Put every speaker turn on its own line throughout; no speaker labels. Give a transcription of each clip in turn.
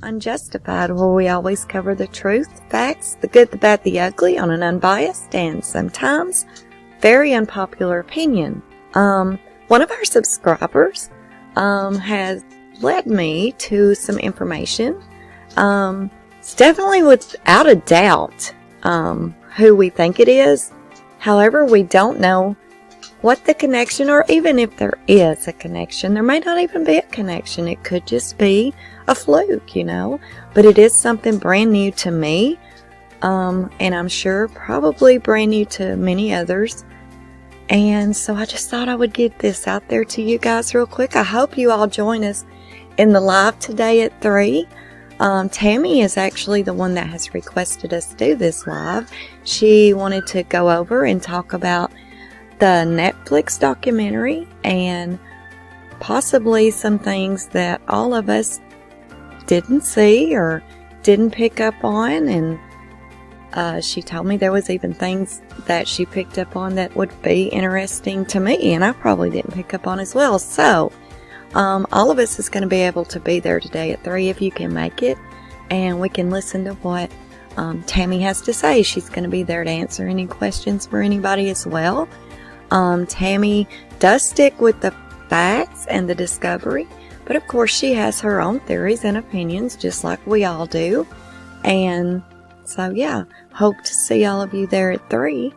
UnJustified, where we always cover the truth, facts, the good, the bad, the ugly on an unbiased and sometimes very unpopular opinion. One of our subscribers has led me to some information. It's definitely without a doubt who we think it is. However, we don't know what the connection, or even if there is a connection. There may not even be a connection. It could just be a fluke, you know. But it is something brand new to me, and I'm sure probably brand new to many others. And so I just thought I would get this out there to you guys real quick. I hope you all join us in the live today at 3. Tammy is actually the one that has requested us to do this live. She wanted to go over and talk about the Netflix documentary and possibly some things that all of us didn't see or didn't pick up on. And she told me there was even things that she picked up on that would be interesting to me, and I probably didn't pick up on as well. So all of us is going to be able to be there today at 3 if you can make it, and we can listen to what Tammy has to say. She's going to be there to answer any questions for anybody as well. Tammy does stick with the facts and the discovery, but of course she has her own theories and opinions, just like we all do. And so yeah, hope to see all of you there at 3,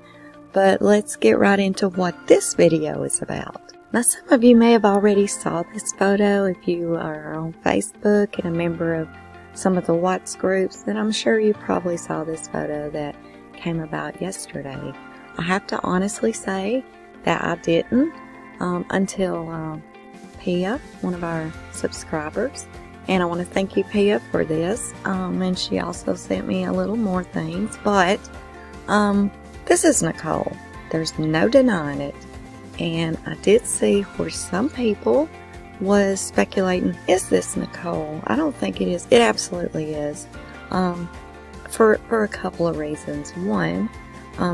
but let's get right into what this video is about. Now, some of you may have already saw this photo if you are on Facebook and a member of some of the Watts groups, then I'm sure you probably saw this photo that came about yesterday. I have to honestly say that I didn't until Pia, one of our subscribers, and I want to thank you, Pia, for this, and she also sent me a little more things, but this is Nicole. There's no denying it. And I did see where some people was speculating, is this Nicole? I don't think it is. It absolutely is. For a couple of reasons. One,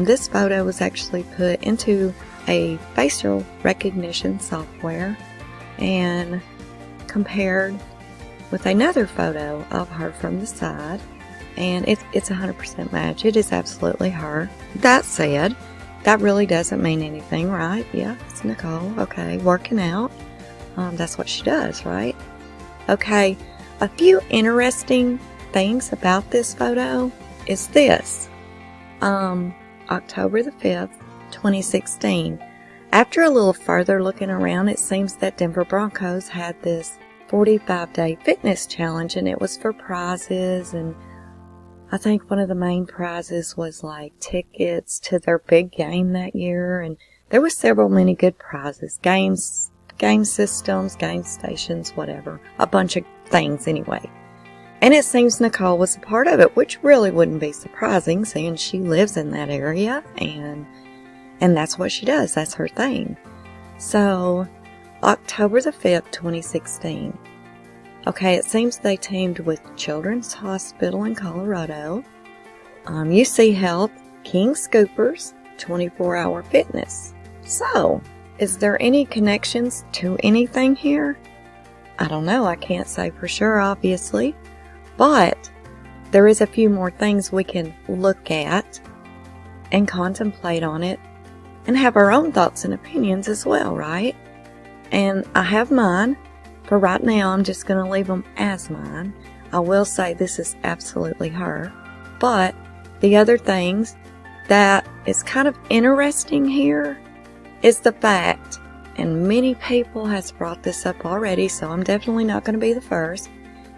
this photo was actually put into a facial recognition software and compared with another photo of her from the side, and it's 100% match. It is absolutely her. That said, that really doesn't mean anything, right? Yeah, it's Nicole. Okay, working out. That's what she does, right? Okay, a few interesting things about this photo is this. October the 5th, 2016. After a little further looking around, it seems that Denver Broncos had this 45-day fitness challenge, and it was for prizes, and I think one of the main prizes was like tickets to their big game that year, and there were several many good prizes, game systems, game stations, whatever, a bunch of things anyway. And it seems Nicole was a part of it, which really wouldn't be surprising, seeing she lives in that area, and that's what she does. That's her thing. So, October the 5th, 2016. Okay, it seems they teamed with Children's Hospital in Colorado, UC Health, King Scoopers, 24-Hour Fitness. So, is there any connections to anything here? I don't know. I can't say for sure, obviously. But there is a few more things we can look at and contemplate on it and have our own thoughts and opinions as well, right? And I have mine. For right now, I'm just going to leave them as mine. I will say this is absolutely her. But the other things that is kind of interesting here is the fact, and many people has brought this up already, so I'm definitely not going to be the first,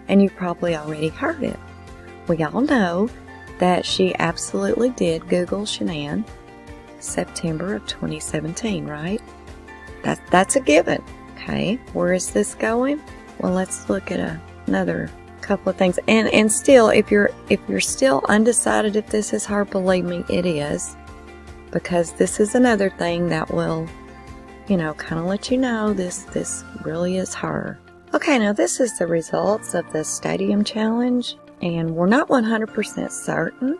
and you probably already heard it. We all know that she absolutely did Google Shanann September of 2017, right? That's a given. Okay, where is this going? Well, let's look at another couple of things. And still, if you're still undecided if this is her, believe me, it is. Because this is another thing that will, you know, kind of let you know this really is her. Okay, now this is the results of the Stadium Challenge, and we're not 100% certain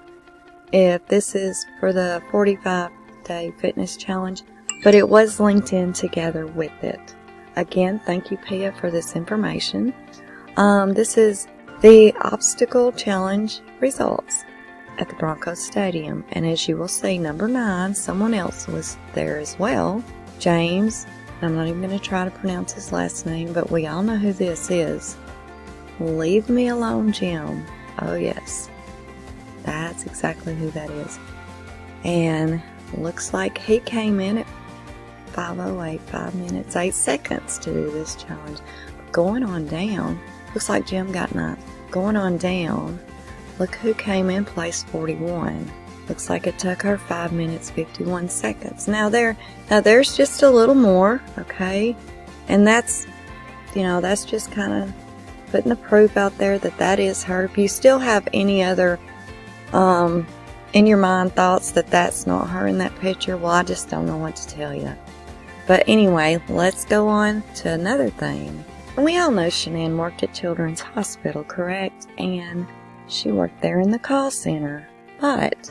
if this is for the 45-day fitness challenge, but it was linked in together with it. Again, thank you, Pia, for this information. This is The obstacle challenge results at the Broncos Stadium, and as you will see, number 9, someone else was there as well. James, I'm not even going to try to pronounce his last name, but we all know who this is. Leave me alone, Jim. Oh yes, that's exactly who that is. And looks like he came in at 5:08, 5 minutes, 8 seconds to do this challenge. But going on down, looks like Jim got 9th. Going on down, look who came in place 41. Looks like it took her 5 minutes, 51 seconds. Now there's just a little more, okay? And that's just kind of putting the proof out there that is her. If you still have any other, in your mind thoughts that that's not her in that picture, well, I just don't know what to tell you. But anyway, let's go on to another thing. We all know Shanann worked at Children's Hospital, correct? And she worked there in the call center. But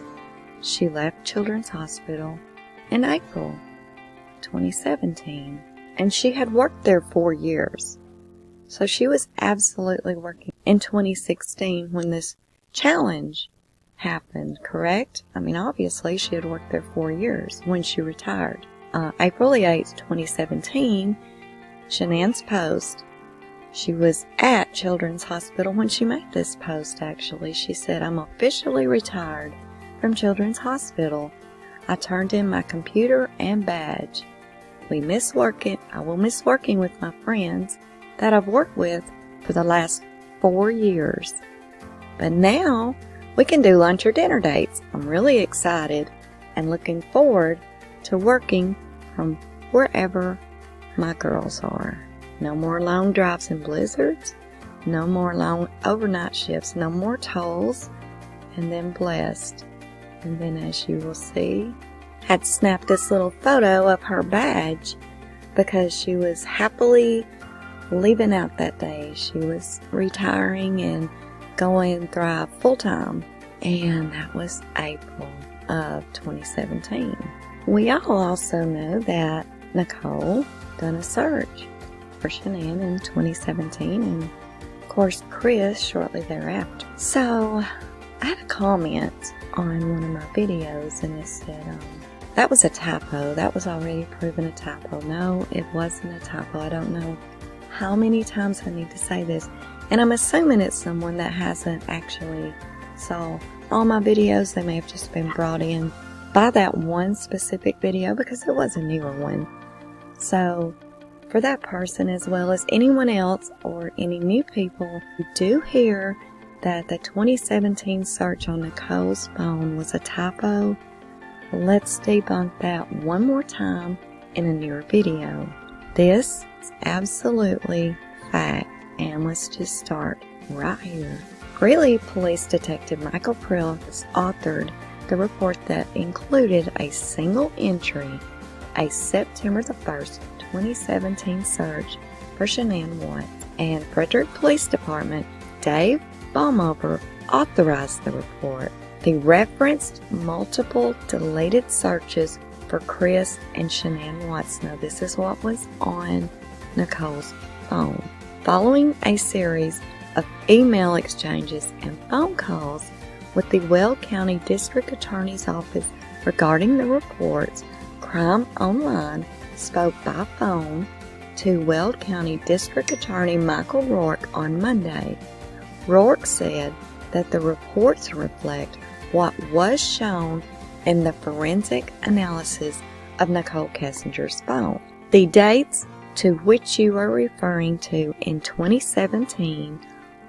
she left Children's Hospital in April 2017. And she had worked there 4 years. So she was absolutely working in 2016 when this challenge happened, correct? I mean, obviously she had worked there 4 years when she retired. April 8th, 2017, Shanann's post. She was at Children's Hospital when she made this post, actually. She said, "I'm officially retired from Children's Hospital. I turned in my computer and badge. I will miss working with my friends that I've worked with for the last 4 years. But now we can do lunch or dinner dates. I'm really excited and looking forward to working from wherever my girls are. No more long drives and blizzards. No more long overnight shifts. No more tolls." And then blessed. And then, as you will see, had snapped this little photo of her badge because she was happily leaving out that day. She was retiring and going Thrive full-time. And that was April of 2017. We all also know that Nicole done a search for Shanann in 2017, and of course Chris shortly thereafter. So I had a comment on one of my videos, and it said, that was a typo. That was already proven a typo. No, it wasn't a typo. I don't know how many times I need to say this, and I'm assuming it's someone that hasn't actually saw all my videos. They may have just been brought in by that one specific video because it was a newer one. So for that person, as well as anyone else or any new people who do hear that the 2017 search on Nicoles Phone was a typo, let's debunk that one more time in a newer video. This is absolutely fact, and let's just start right here. Greeley Police Detective Michael Prills authored the report that included a single entry, a September the 1st, 2017 search for Shanann Watts, and Frederick Police Department Dave Baumover authorized the report. They referenced multiple deleted searches for Chris and Shanann Watts. Now, this is what was on Nicoles' phone. Following a series of email exchanges and phone calls with the Weld County District Attorney's Office regarding the reports, Crime Online spoke by phone to Weld County District Attorney Michael Rourke on Monday. Rourke said that the reports reflect what was shown in the forensic analysis of Nicole Kessinger's phone. The dates to which you are referring to in 2017,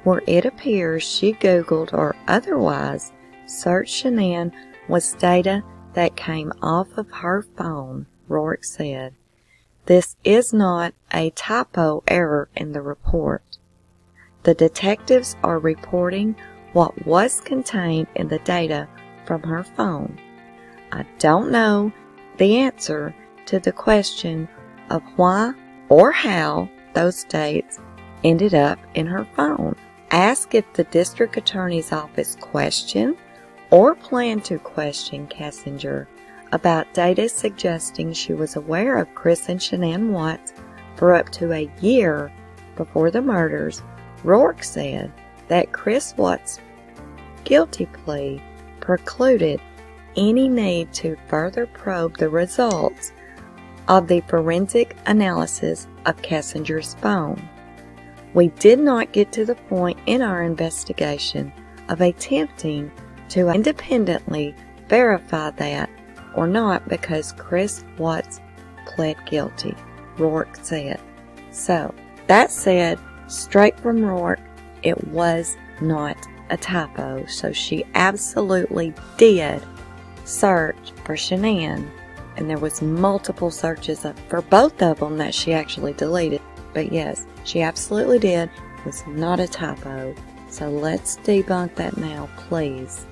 where it appears she Googled or otherwise searched Shanann, was data that came off of her phone, Rourke said. This is not a typo error in the report. The detectives are reporting what was contained in the data from her phone. I don't know the answer to the question of why or how those dates ended up in her phone. Ask if the district attorney's office questioned or planned to question Kessinger about data suggesting she was aware of Chris and Shanann Watts for up to a year before the murders. Rourke said that Chris Watts' guilty plea precluded any need to further probe the results of the forensic analysis of Kessinger's phone. We did not get to the point in our investigation of attempting to independently verify that or not because Chris Watts pled guilty, Rourke said. So, that said, straight from Rourke, it was not a typo, so she absolutely did search for Shanann, and there was multiple searches for both of them that she actually deleted. But yes, she absolutely did. It was not a typo. So let's debunk that now, please.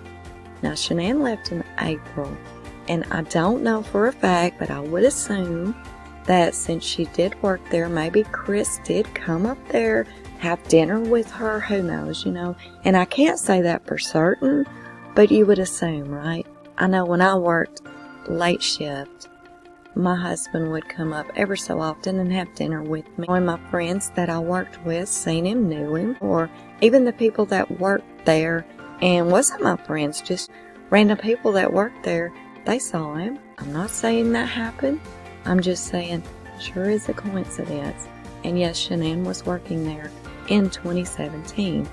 Now, Shanann left in April, and I don't know for a fact, but I would assume that since she did work there, maybe Chris did come up there, have dinner with her, who knows, And I can't say that for certain, but you would assume, right? I know when I worked late shift, my husband would come up ever so often and have dinner with me. When my friends that I worked with seen him, knew him, or even the people that worked there and wasn't my friends, just random people that worked there, they saw him. I'm not saying that happened. I'm just saying, sure is a coincidence. And yes, Shanann was working there in 2017.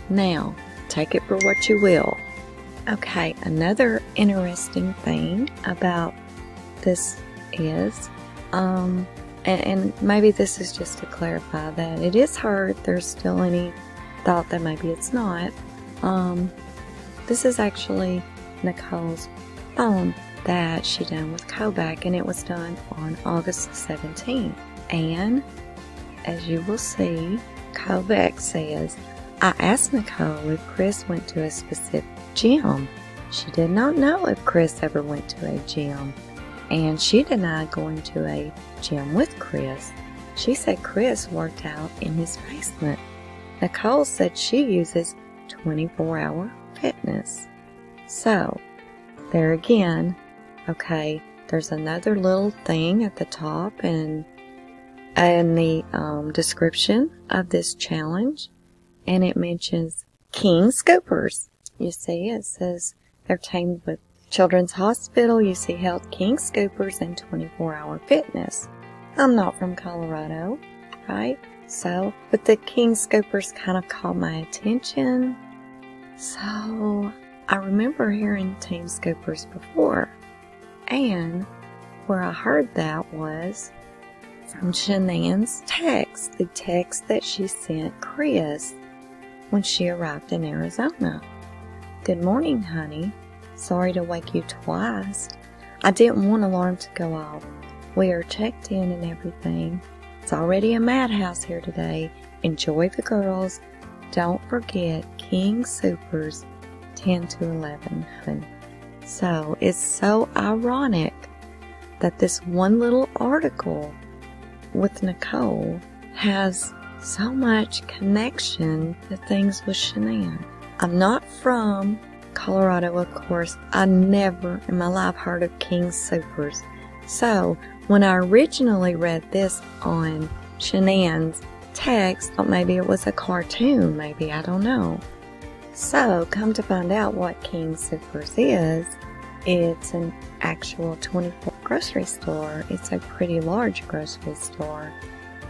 Now, take it for what you will. Okay, another interesting thing about this is, and maybe this is just to clarify that it is her, if there's still any thought that maybe it's not. This is actually Nicoles Phone that she done with Kobach, and it was done on August 17th. And as you will see, Kobach says, I asked Nicole if Chris went to a specific gym. She did not know if Chris ever went to a gym, and she denied going to a gym with Chris. She said Chris worked out in his basement. Nicole said she uses 24-hour fitness. So, there again, okay, there's another little thing at the top and in the description of this challenge, and it mentions King Scoopers. You see, it says they're teamed with Children's Hospital, UC Health, King Scoopers, and 24-hour fitness. I'm not from Colorado, right? So, but the King Scoopers kind of caught my attention. So, I remember hearing Team Scoopers before. And where I heard that was from Shanann's text, the text that she sent Chris when she arrived in Arizona. Good morning, honey. Sorry to wake you twice. I didn't want alarm to go off. We are checked in and everything. It's already a madhouse here today. Enjoy the girls. Don't forget King Supers 10 to 11. So it's so ironic that this one little article with Nicole has so much connection to things with Shanann. I'm not from Colorado, of course. I never in my life heard of King Supers. So when I originally read this on Shanann's text, I thought maybe it was a cartoon, maybe, I don't know. So come to find out what King Supers is, it's an actual 24 grocery store. It's a pretty large grocery store.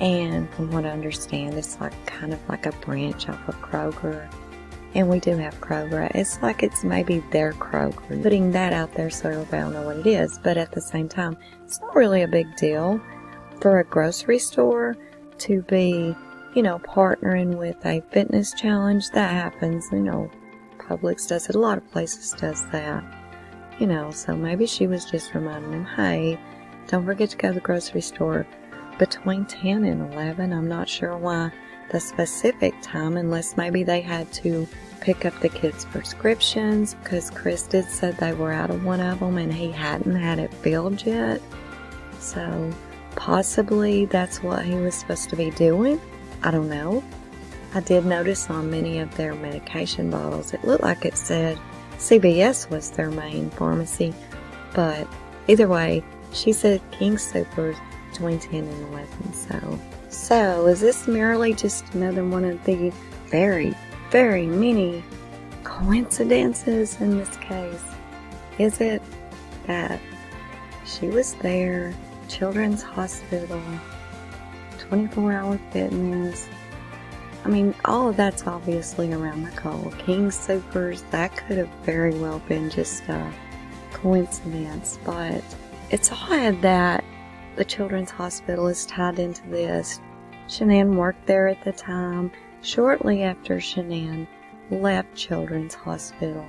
And from what I understand, it's like kind of like a branch off of Kroger. And we do have Kroger. It's like it's maybe their Kroger. Putting that out there so everybody will know what it is. But at the same time, it's not really a big deal for a grocery store to be, partnering with a fitness challenge. That happens, Publix does it. A lot of places does that. So maybe she was just reminding him, hey, don't forget to go to the grocery store between 10 and 11. I'm not sure why the specific time, unless maybe they had to pick up the kids' prescriptions, because Chris did say they were out of one of them and he hadn't had it filled yet. So possibly that's what he was supposed to be doing. I don't know. I did notice on many of their medication bottles, it looked like it said CVS was their main pharmacy. But either way, she said King Supers between 10 and 11. So is this merely just another one of the very, very many coincidences in this case. Is it that she was there, Children's Hospital, 24-hour fitness? I mean, all of that's obviously around Nicole. King Supers, that could have very well been just a coincidence, but it's odd that the Children's Hospital is tied into this. Shanann worked there at the time. Shortly after Shanann left Children's Hospital,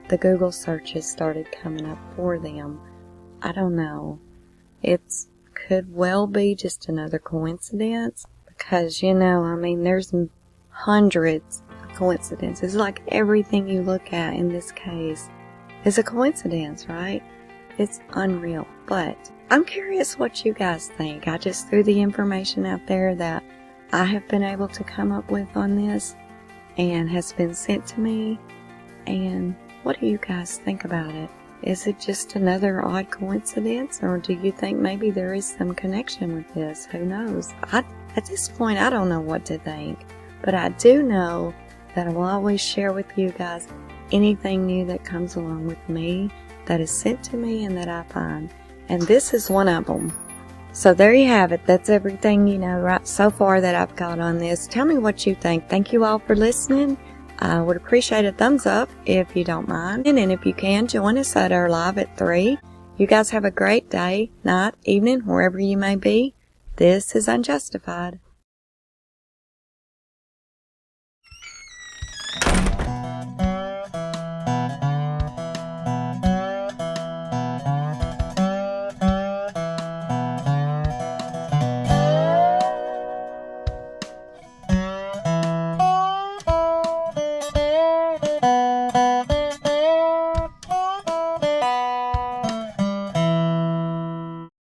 the Google searches started coming up for them. I don't know. It could well be just another coincidence because, I mean, there's hundreds of coincidences. Like everything you look at in this case is a coincidence, right? It's unreal. But I'm curious what you guys think. I just threw the information out there that I have been able to come up with on this and has been sent to me. And what do you guys think about it? Is it just another odd coincidence, or do you think maybe there is some connection with this? Who knows? At this point, I don't know what to think, but I do know that I will always share with you guys anything new that comes along with me, that is sent to me, and that I find. And this is one of them. So there you have it. That's everything, right so far that I've got on this. Tell me what you think. Thank you all for listening. I would appreciate a thumbs up if you don't mind. And if you can, join us at our live at 3. You guys have a great day, night, evening, wherever you may be. This is UnJustified.